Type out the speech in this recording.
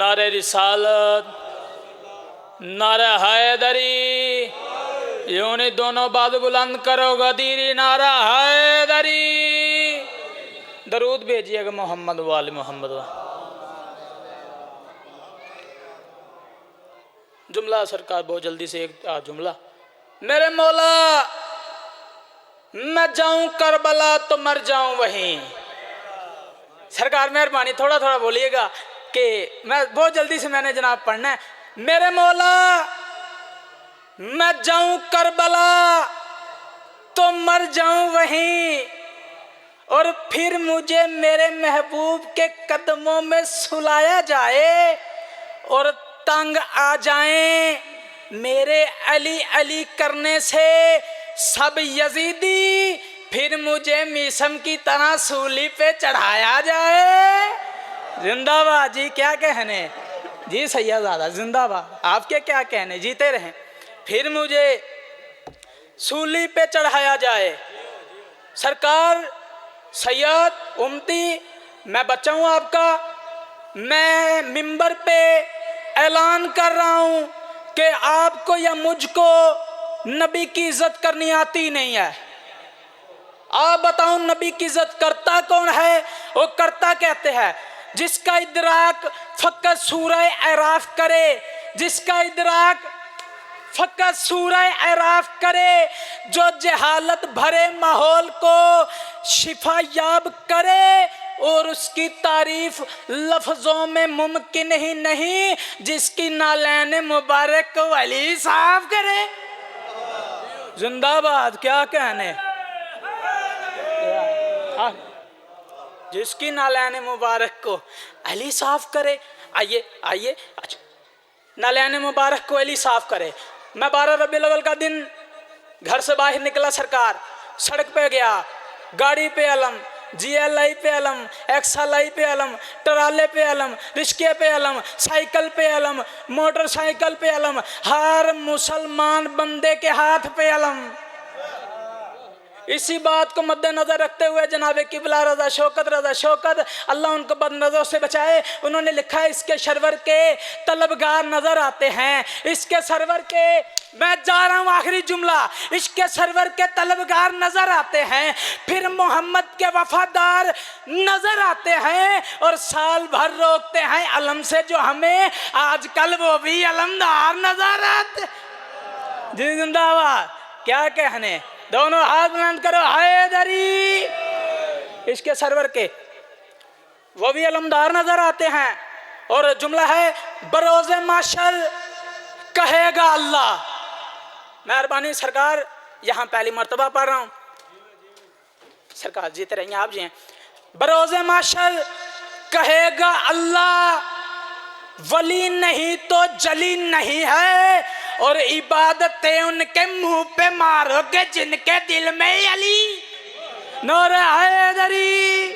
नारे रिसालत, नारे हैदरी, यूं नहीं दोनों बात बुलंद करो गदीरी, नारा हैदरी। दरूद भेजिएगा मोहम्मद वाले मोहम्मद। जुमला सरकार बहुत जल्दी से एक जुमला। मेरे मौला मैं जाऊं करबला तो मर जाऊं वहीं। सरकार मेहरबानी थोड़ा थोड़ा बोलिएगा कि मैं बहुत जल्दी से मैंने जनाब पढ़ना है। मेरे मौला मैं जाऊं करबला तो मर जाऊं वहीं, और फिर मुझे मेरे महबूब के कदमों में सुलाया जाए और तंग आ जाएं मेरे अली अली करने से सब यजीदी, फिर मुझे मीसम की तरह सूली पे चढ़ाया जाए। जिंदाबाद जी, क्या कहने जी सैयदजादा, जिंदाबाद, आपके क्या कहने, जीते रहें। फिर मुझे सूली पे चढ़ाया जाए। सरकार सैयद उम्मती मैं बच्चा हूँ आपका, मैं मिंबर पे ऐलान कर रहा हूँ कि आपको या मुझको नबी की इज्जत करनी आती नहीं है। आप बताओ नबी की इज्जत करता कौन है? वो करता कहते हैं जिसका इदराक फकत सूरह अराफ करे, जिसका इदराक फकत सूरह अराफ करे, जो जहालत भरे माहौल को शिफा याब करे, और उसकी तारीफ लफ्जों में मुमकिन ही नहीं, जिसकी नालैन मुबारक को अली साफ करे। जिंदाबाद, क्या कहने, जिसकी नालैन मुबारक को अली साफ करे। आइए आइए, अच्छा, नालैन मुबारक को अली साफ करे। मैं 12 रबीउल अव्वल का दिन घर से बाहर निकला, सरकार सड़क पे गया, गाड़ी पे अलम, GLI पे अलम, XLI पे अलम, ट्राले पे अलम, रिश्के पे अलम, साइकिल पे अलम, मोटरसाइकिल पे अलम, हर मुसलमान बंदे के हाथ पे अलम। इसी बात को मद्देनजर रखते हुए जनाबे किबला रजा शौकत अल्लाह उनको बदनजरों से बचाए, उन्होंने लिखा है इसके सरवर के तलबगार नजर आते हैं, इसके सरवर के, मैं जा रहा हूँ आखिरी जुमला, इसके सरवर के तलबगार नजर आते हैं, फिर मोहम्मद के वफादार नजर आते हैं, और साल भर रोकते हैं अलम से जो हमें आजकल वो भी अलमदार नजर आते। जी जिंदाबाद, क्या कहने, दोनों हाथ बुलंद करो, हैदरी। इसके सरवर के वो भी अलमदार नजर आते हैं। और जुमला है बरोज़े माशर कहेगा अल्लाह। मेहरबानी सरकार, यहाँ पहली मर्तबा पढ़ रहा हूँ, सरकार जीते रहिए, आप जी हैं। बरोज़े माशर कहेगा अल्लाह, वली नहीं तो जली नहीं है, और इबादतें उनके मुंह पे मारोगे जिनके दिल में अली। नूर हैदरी।